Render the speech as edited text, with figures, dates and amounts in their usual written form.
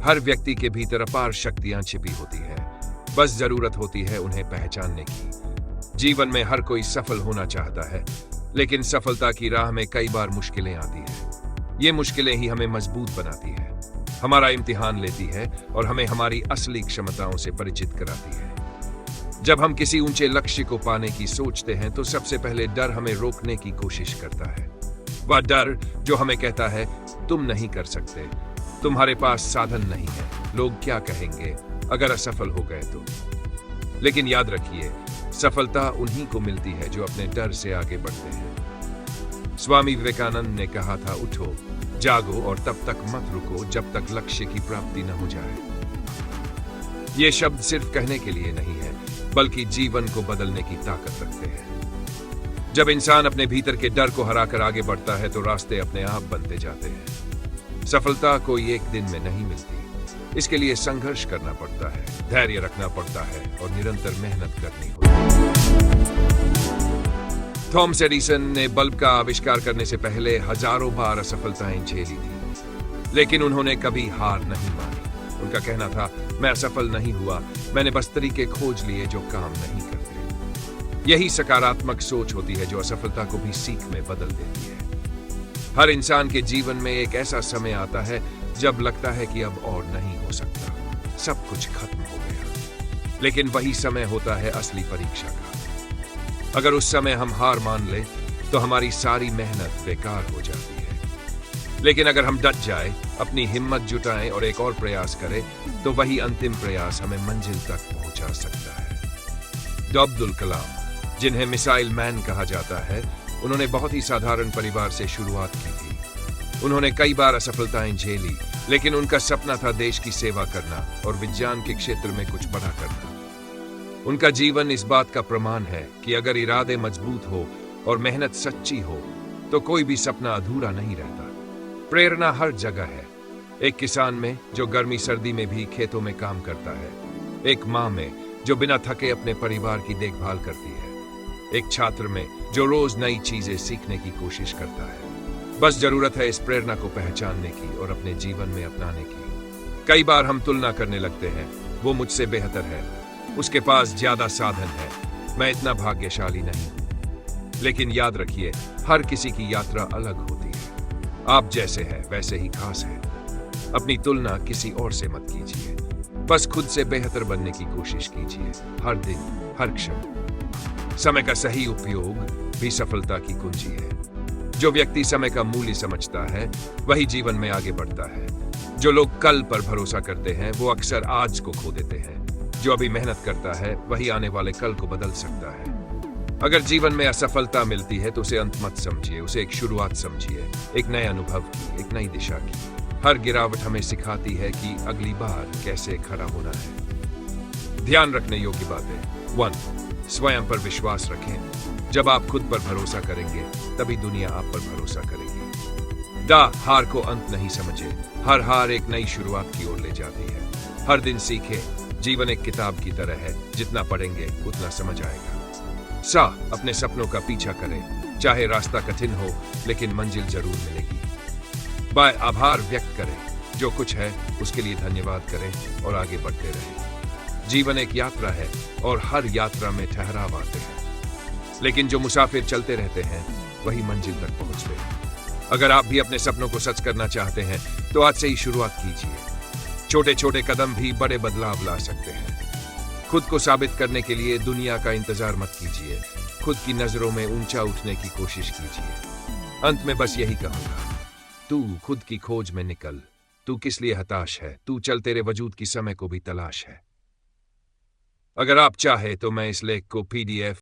हर व्यक्ति के भीतर अपार शक्तियां छिपी होती हैं, बस जरूरत होती है उन्हें पहचानने की। जीवन में हर कोई सफल होना चाहता है, लेकिन सफलता की राह में कई बार मुश्किलें आती हैं। ये मुश्किलें ही हमें मजबूत बनाती है, हमारा इम्तिहान लेती है और हमें हमारी असली क्षमताओं से परिचित कराती है। जब हम किसी ऊंचे लक्ष्य को पाने की सोचते हैं तो सबसे पहले डर हमें रोकने की कोशिश करता है। वह डर जो हमें कहता है तुम नहीं कर सकते, तुम्हारे पास साधन नहीं है, लोग क्या कहेंगे अगर असफल हो गए तो। लेकिन याद रखिए, सफलता उन्हीं को मिलती है जो अपने डर से आगे बढ़ते हैं। स्वामी विवेकानंद ने कहा था, उठो, जागो और तब तक मत रुको जब तक लक्ष्य की प्राप्ति न हो जाए। ये शब्द सिर्फ कहने के लिए नहीं है, बल्कि जीवन को बदलने की ताकत रखते हैं। जब इंसान अपने भीतर के डर को हराकर आगे बढ़ता है तो रास्ते अपने आप बनते जाते हैं। सफलता कोई एक दिन में नहीं मिलती, इसके लिए संघर्ष करना पड़ता है, धैर्य रखना पड़ता है और निरंतर मेहनत करनी होती है। थॉमस एडिसन ने बल्ब का आविष्कार करने से पहले हजारों बार असफलताएं झेली थी, लेकिन उन्होंने कभी हार नहीं मानी। उनका कहना था, मैं असफल नहीं हुआ, मैंने बस तरीके खोज लिए जो काम नहीं करते। यही सकारात्मक सोच होती है जो असफलता को भी सीख में बदल देती है। हर इंसान के जीवन में एक ऐसा समय आता है जब लगता है कि अब और नहीं हो सकता, सब कुछ खत्म हो गया। लेकिन वही समय होता है असली परीक्षा का। अगर उस समय हम हार मान लें तो हमारी सारी मेहनत बेकार हो जाती है। लेकिन अगर हम डट जाए, अपनी हिम्मत जुटाएं और एक और प्रयास करें, तो वही अंतिम प्रयास हमें मंजिल तक पहुंचा सकता है। अब्दुल कलाम, जिन्हें मिसाइल मैन कहा जाता है, उन्होंने बहुत ही साधारण परिवार से शुरुआत की थी। उन्होंने कई बार असफलताएं झेली, लेकिन उनका सपना था देश की सेवा करना और विज्ञान के क्षेत्र में कुछ बड़ा करना। उनका जीवन इस बात का प्रमाण है कि अगर इरादे मजबूत हो और मेहनत सच्ची हो तो कोई भी सपना अधूरा नहीं रहता। प्रेरणा हर जगह है, एक किसान में जो गर्मी सर्दी में भी खेतों में काम करता है, एक माँ में जो बिना थके अपने परिवार की देखभाल करती है, एक छात्र में जो रोज नई चीजें सीखने की कोशिश करता है। बस जरूरत है इस प्रेरणा को पहचानने की और अपने जीवन में अपनाने की। कई बार हम तुलना करने लगते हैं, वो मुझसे बेहतर है, उसके पास ज्यादा साधन है, मैं इतना भाग्यशाली नहीं हूं। लेकिन याद रखिए, हर किसी की यात्रा अलग होती है। आप जैसे हैं वैसे ही खास है। अपनी तुलना किसी और से मत कीजिए, बस खुद से बेहतर बनने की कोशिश कीजिए, हर दिन, हर क्षण। समय का सही उपयोग भी सफलता की कुंजी है। जो व्यक्ति समय का मूल्य समझता है वही जीवन में आगे बढ़ता है। जो लोग कल पर भरोसा करते हैं वो अक्सर आज को खो देते हैं। जो अभी मेहनत करता है वही आने वाले कल को बदल सकता है। अगर जीवन में असफलता मिलती है तो उसे अंत मत समझिए, उसे एक शुरुआत समझिए, एक नए अनुभव की, एक नई दिशा की। हर गिरावट हमें सिखाती है कि अगली बार कैसे खड़ा होना है। ध्यान रखने योग्य बातें। 1. स्वयं पर विश्वास रखें। जब आप खुद पर भरोसा करेंगे तभी दुनिया आप पर भरोसा करेगी। हार को अंत नहीं समझे, हर हार एक नई शुरुआत की ओर ले जाती है। हर दिन सीखे, जीवन एक किताब की तरह है, जितना पढ़ेंगे उतना समझ आएगा। अपने सपनों का पीछा करें, चाहे रास्ता कठिन हो लेकिन मंजिल जरूर मिलेगी। आभार व्यक्त करें, जो कुछ है उसके लिए धन्यवाद करें और आगे बढ़ते रहें। जीवन एक यात्रा है और हर यात्रा में ठहराव आते हैं, लेकिन जो मुसाफिर चलते रहते हैं वही मंजिल तक पहुंचते हैं। अगर आप भी अपने सपनों को सच करना चाहते हैं तो आज से ही शुरुआत कीजिए। छोटे छोटे कदम भी बड़े बदलाव ला सकते हैं। खुद को साबित करने के लिए दुनिया का इंतजार मत कीजिए, खुद की नजरों में ऊंचा उठने की कोशिश कीजिए। अंत में बस यही कहूंगा, तू खुद की खोज में निकल। तू किस लिए हताश है? तू चल, तेरे वजूद की समय को भी तलाश है। अगर आप चाहे तो मैं इस लेख को PDF